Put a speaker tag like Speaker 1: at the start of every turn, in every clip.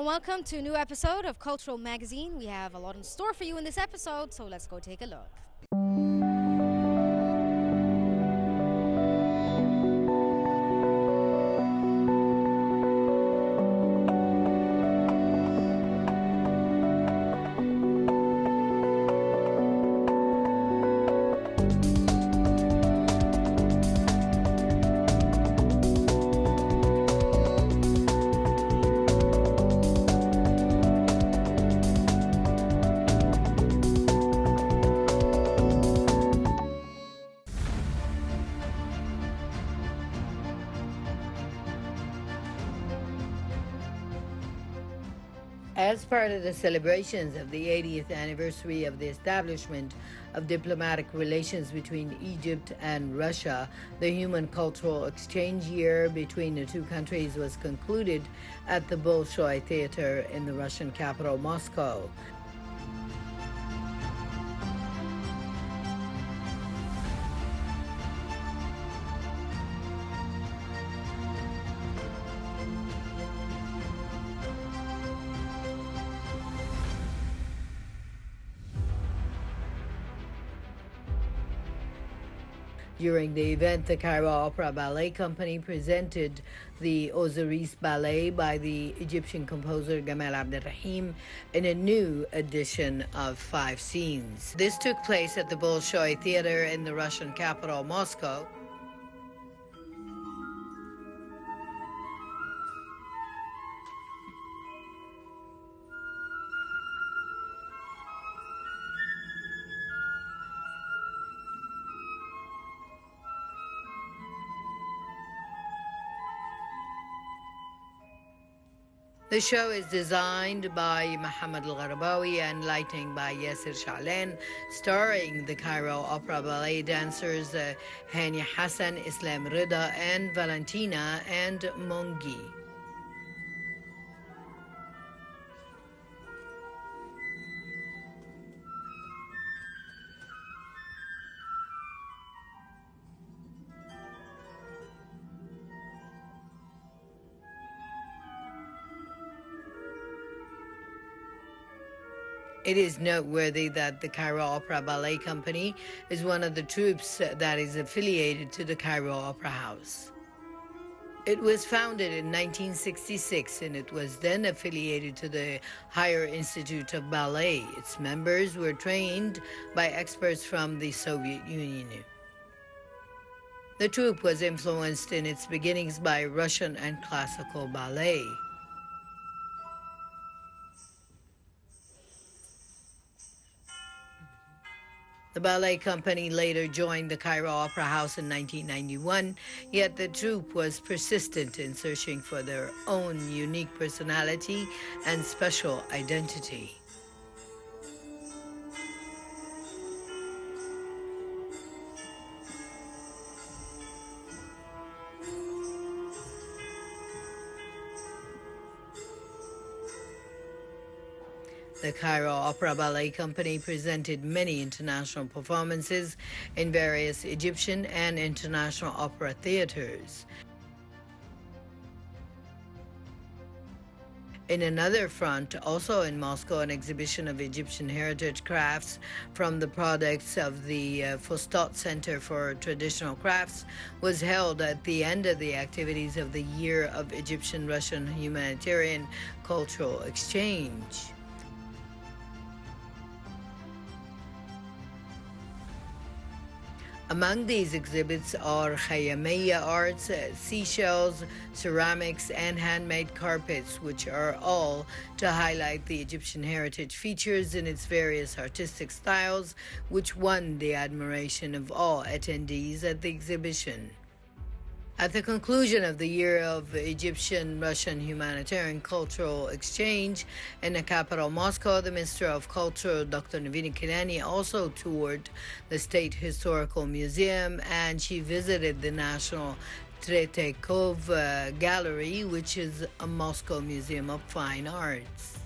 Speaker 1: welcome to a new episode of Cultural Magazine. We have a lot in store for you in this episode, so let's go take a look.
Speaker 2: As part of the celebrations of the 80th anniversary of the establishment of diplomatic relations between Egypt and Russia, the Human Cultural Exchange Year between the two countries was concluded at the Bolshoi Theater in the Russian capital, Moscow. During the event, the Cairo Opera Ballet Company presented the Osiris Ballet by the Egyptian composer Gamal Abdelrahim in a new edition of 5 scenes. This took place at the Bolshoi Theater in the Russian capital, Moscow. The show is designed by Mohammed Al-Gharabawi and lighting by Yasser Sha'lan, starring the Cairo Opera Ballet dancers Hania Hassan, Islam Rida, and Valentina and Mongi. It is noteworthy that the Cairo Opera Ballet Company is one of the troupes that is affiliated to the Cairo Opera House. It was founded in 1966 and it was then affiliated to the Higher Institute of Ballet. Its members were trained by experts from the Soviet Union. The troupe was influenced in its beginnings by Russian and classical ballet. The ballet company later joined the Cairo Opera House in 1991, yet the troupe was persistent in searching for their own unique personality and special identity. The Cairo Opera Ballet Company presented many international performances in various Egyptian and international opera theaters. In another front, also in Moscow, an exhibition of Egyptian heritage crafts from the products of the Fustat Center for Traditional Crafts was held at the end of the activities of the Year of Egyptian-Russian Humanitarian Cultural Exchange. Among these exhibits are Khayamiya arts, seashells, ceramics, and handmade carpets, which are all to highlight the Egyptian heritage features in its various artistic styles, which won the admiration of all attendees at the exhibition. At the conclusion of the Year of Egyptian-Russian Humanitarian Cultural Exchange in the capital Moscow, the Minister of Culture, Dr. Navina Kilani, also toured the State Historical Museum, and she visited the National Tretyakov Gallery, which is a Moscow Museum of Fine Arts.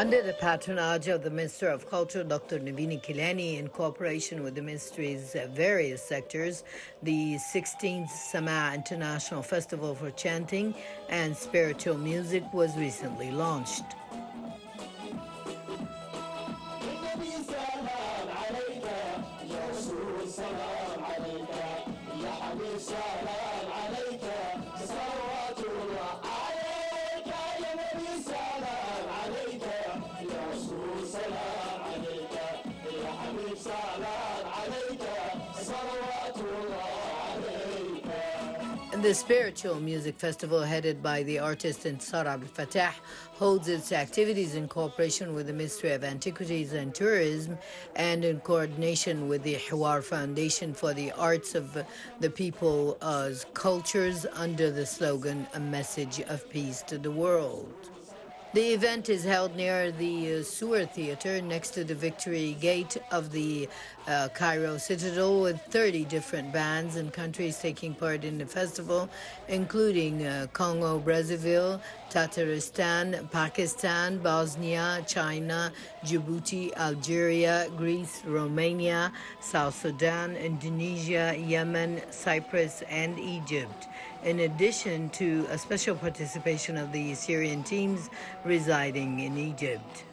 Speaker 2: Under the patronage of the Minister of Culture, Dr. Navini Kilani, in cooperation with the ministry's various sectors, the 16th Sama International Festival for Chanting and Spiritual Music was recently launched. The Spiritual Music Festival, headed by the artist Intisar Abdel Fattah, holds its activities in cooperation with the Ministry of Antiquities and Tourism and in coordination with the Hiwar Foundation for the Arts of the People's Cultures under the slogan, "A Message of Peace to the World." The event is held near the Suur Theatre next to the Victory Gate of the Cairo Citadel, with 30 different bands and countries taking part in the festival, including Congo, Brazzaville, Tatarstan, Pakistan, Bosnia, China, Djibouti, Algeria, Greece, Romania, South Sudan, Indonesia, Yemen, Cyprus, and Egypt, in addition to a special participation of the Syrian teams residing in Egypt.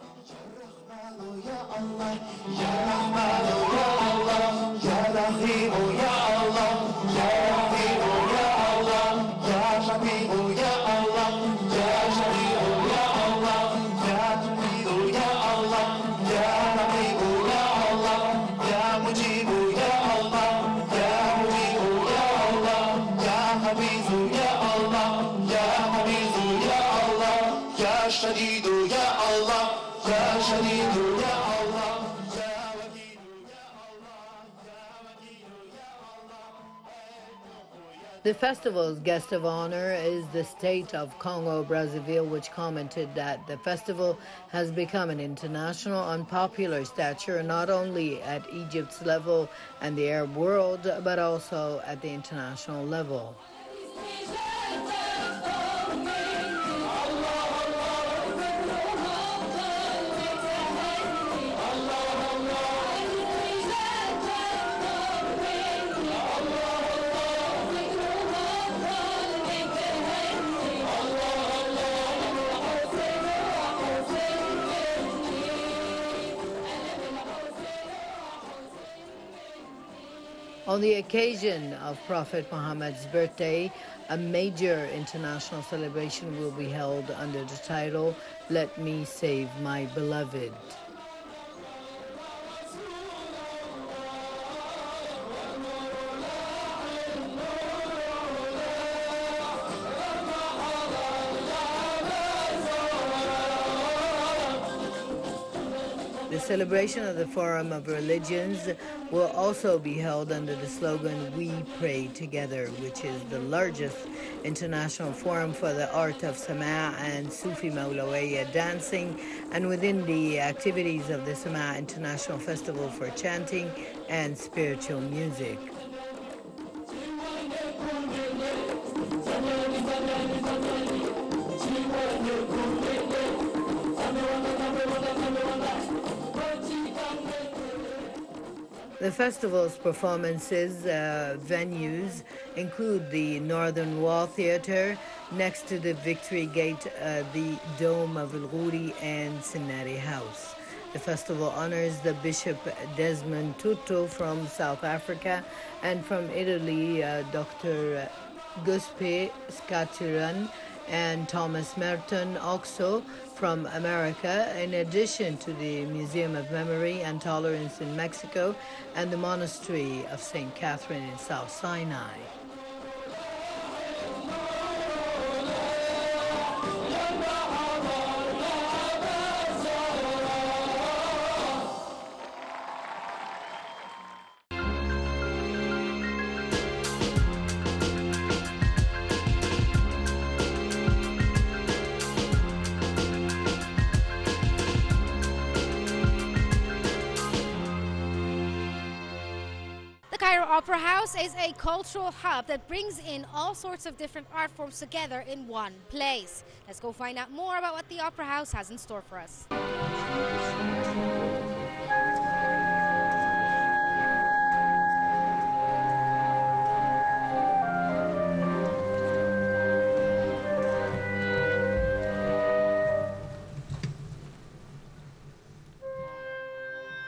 Speaker 2: The festival's guest of honor is the state of Congo Brazzaville, which commented that the festival has become an international unpopular stature, not only at Egypt's level and the Arab world, but also at the international level. On the occasion of Prophet Muhammad's birthday, a major international celebration will be held under the title, "Let Me Save My Beloved." The celebration of the Forum of Religions will also be held under the slogan, "We Pray Together," which is the largest international forum for the art of Sama and Sufi Mawlawiyya dancing, and within the activities of the Sama International Festival for Chanting and Spiritual Music. The festival's performances venues include the Northern Wall Theatre next to the Victory Gate, the Dome of El Ghuri, and Sinari House. The festival honors the Bishop Desmond Tutu from South Africa, and from Italy, Dr. Giuseppe Scaturan and Thomas Merton Oxo from America, in addition to the Museum of Memory and Tolerance in Mexico and the Monastery of St. Catherine in South Sinai.
Speaker 1: Opera House is a cultural hub that brings in all sorts of different art forms together in one place. Let's go find out more about what the Opera House has in store for us.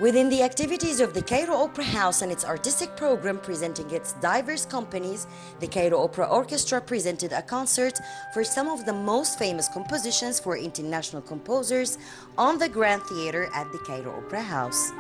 Speaker 3: Within the activities of the Cairo Opera House and its artistic program presenting its diverse companies, the Cairo Opera Orchestra presented a concert for some of the most famous compositions for international composers on the Grand Theater at the Cairo Opera House.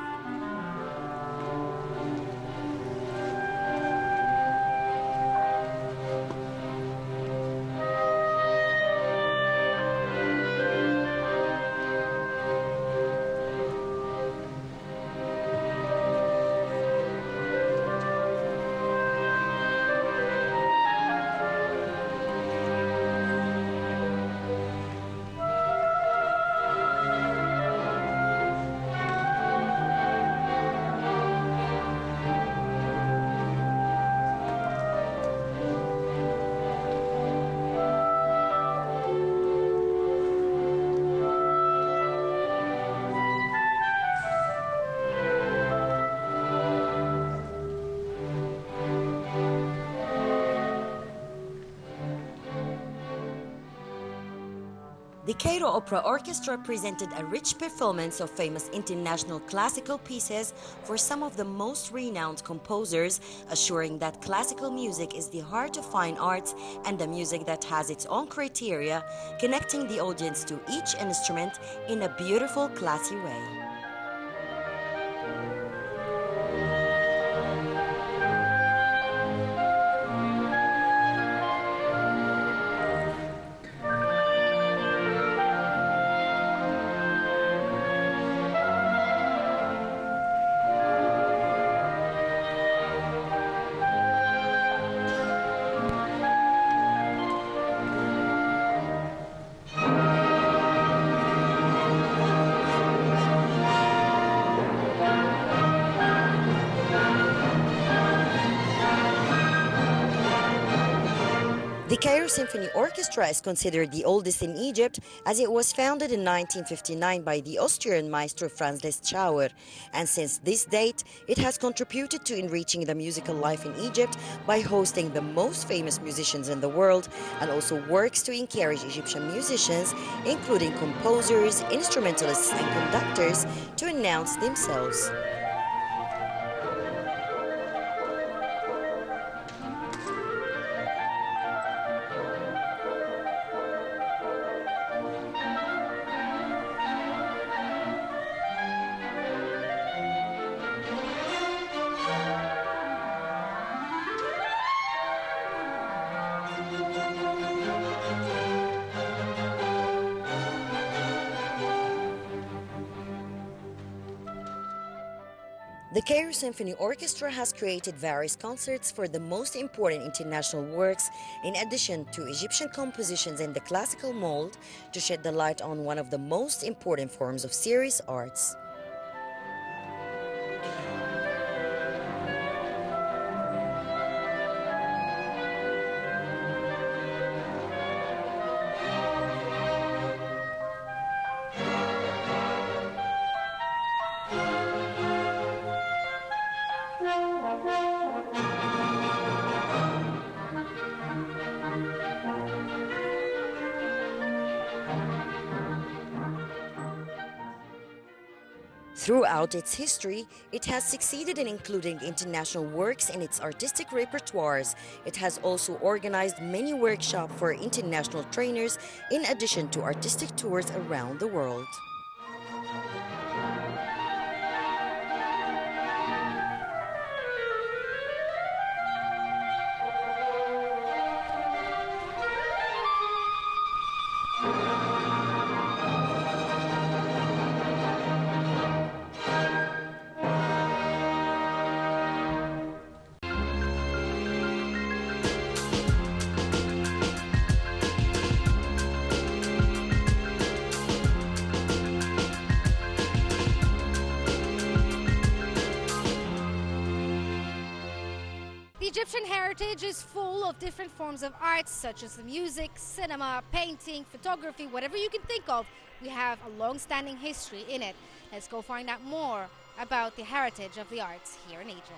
Speaker 3: The Cairo Opera Orchestra presented a rich performance of famous international classical pieces for some of the most renowned composers, assuring that classical music is the heart of fine arts and a music that has its own criteria, connecting the audience to each instrument in a beautiful, classy way. The Cairo Symphony Orchestra is considered the oldest in Egypt, as it was founded in 1959 by the Austrian maestro Franz Liszt Schauer, and since this date it has contributed to enriching the musical life in Egypt by hosting the most famous musicians in the world, and also works to encourage Egyptian musicians, including composers, instrumentalists and conductors, to announce themselves. The Cairo Symphony Orchestra has created various concerts for the most important international works, in addition to Egyptian compositions in the classical mold, to shed the light on one of the most important forms of serious arts. Throughout its history, it has succeeded in including international works in its artistic repertoires. It has also organized many workshops for international trainers, in addition to artistic tours around the world.
Speaker 1: Egyptian heritage is full of different forms of arts, such as the music, cinema, painting, photography, whatever you can think of. We have a long-standing history in it. Let's go find out more about the heritage of the arts here in Egypt.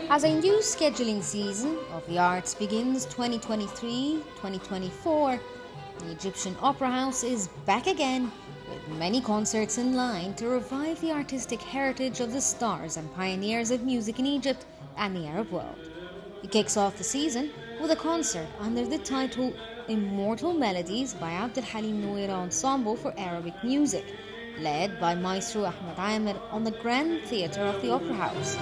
Speaker 1: As a new scheduling season of the arts begins 2023-2024, the Egyptian Opera House is back again with many concerts in line to revive the artistic heritage of the stars and pioneers of music in Egypt and the Arab world. It kicks off the season with a concert under the title Immortal Melodies by Abdel Halim Nouira Ensemble for Arabic Music, led by Maestro Ahmed Amir on the Grand Theatre of the Opera House.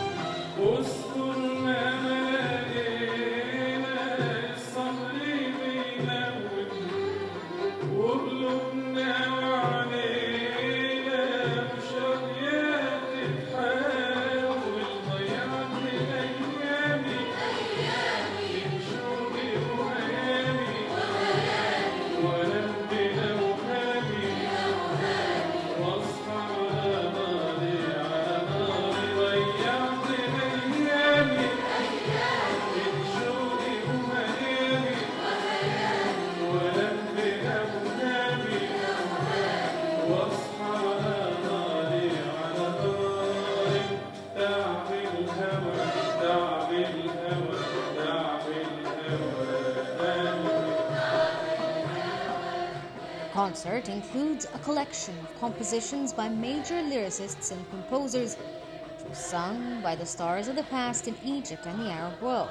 Speaker 1: The concert includes a collection of compositions by major lyricists and composers sung by the stars of the past in Egypt and the Arab world.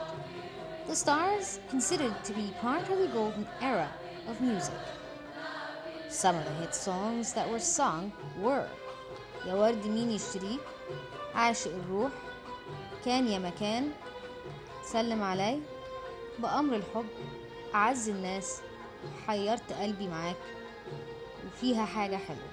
Speaker 1: The stars considered to be part of the golden era of music. Some of the hit songs that were sung were يا ورد مين يشتريك, عاشق الروح, كان يا مكان, سلم علي, بأمر الحب, أعز الناس, حيرت قلبي معاك, وفيها حاجة حلوة.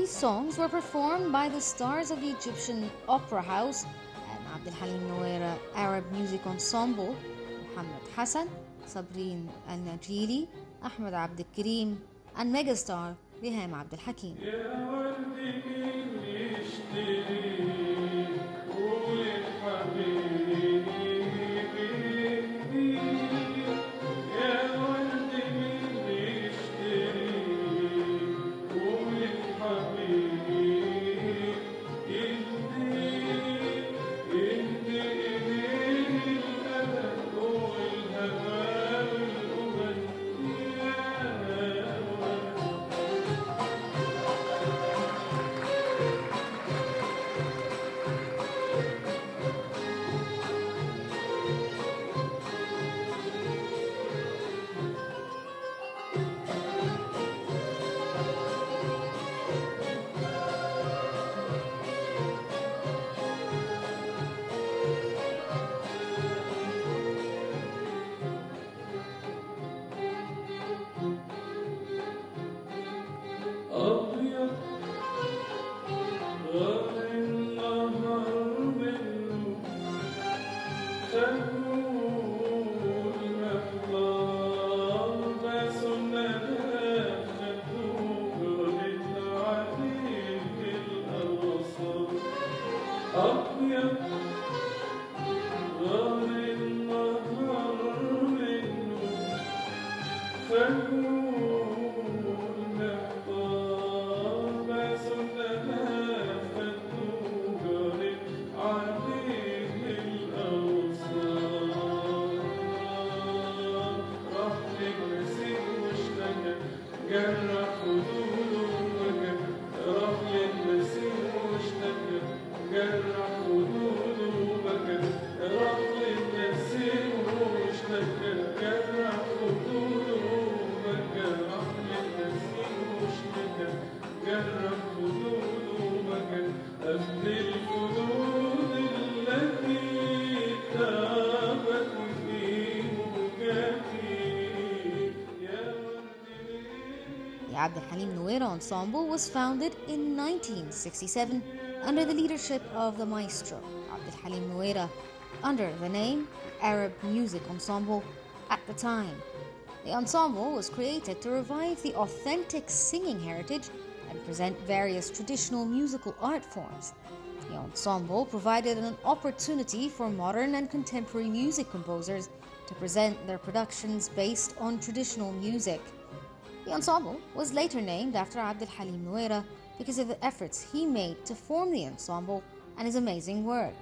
Speaker 1: These songs were performed by the stars of the Egyptian Opera House and Abd al-Halim Nouaira Arab Music Ensemble, Muhammad Hassan, Sabrine Al-Najili, Ahmed Abd al-Karim, and megastar Riham Abd al-Hakim. The Abd al-Halim Nouaira Ensemble was founded in 1967 under the leadership of the maestro Abd al-Halim Nouaira under the name Arab Music Ensemble at the time. The ensemble was created to revive the authentic singing heritage and present various traditional musical art forms. The ensemble provided an opportunity for modern and contemporary music composers to present their productions based on traditional music. The ensemble was later named after Abd al-Halim Nouaira because of the efforts he made to form the ensemble and his amazing work.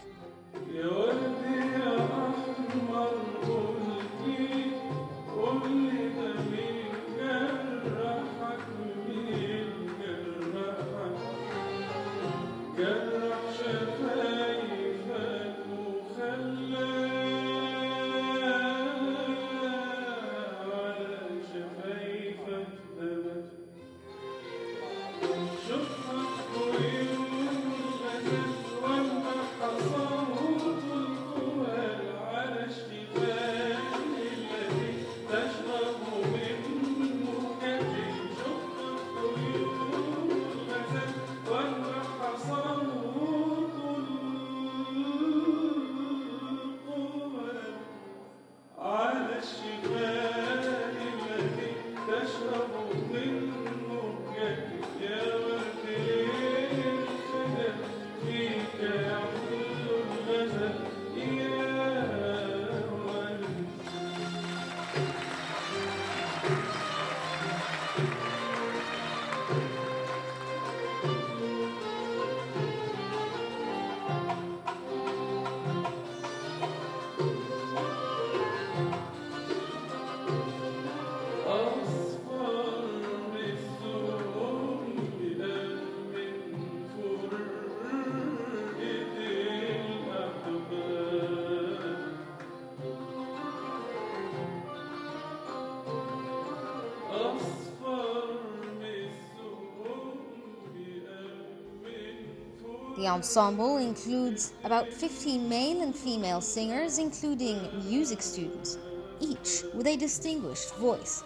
Speaker 1: The ensemble includes about 15 male and female singers, including music students, each with a distinguished voice.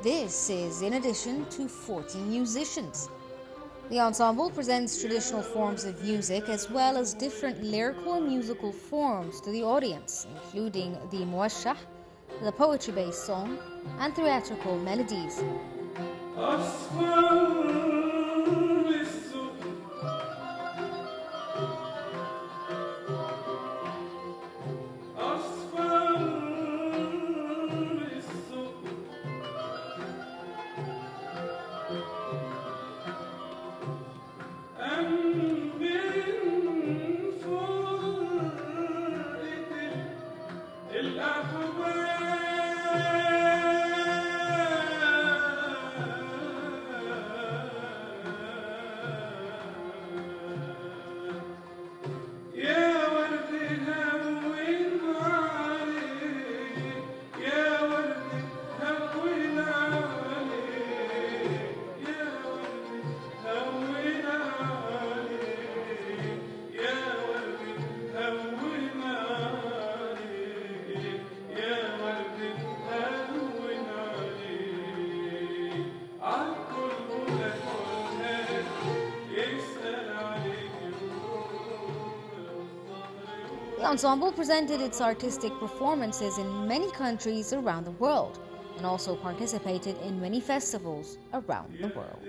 Speaker 1: This is in addition to 40 musicians. The ensemble presents traditional forms of music as well as different lyrical and musical forms to the audience, including the muwashah, the poetry-based song, and theatrical melodies. The ensemble presented its artistic performances in many countries around the world and also participated in many festivals around the world.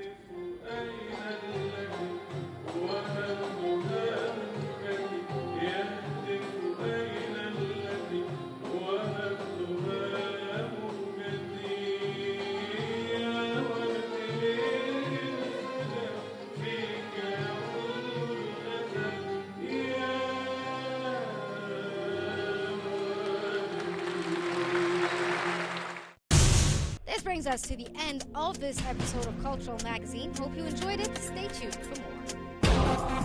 Speaker 1: This brings us to the end of this episode of Cultural Magazine. Hope you enjoyed it. Stay tuned for more.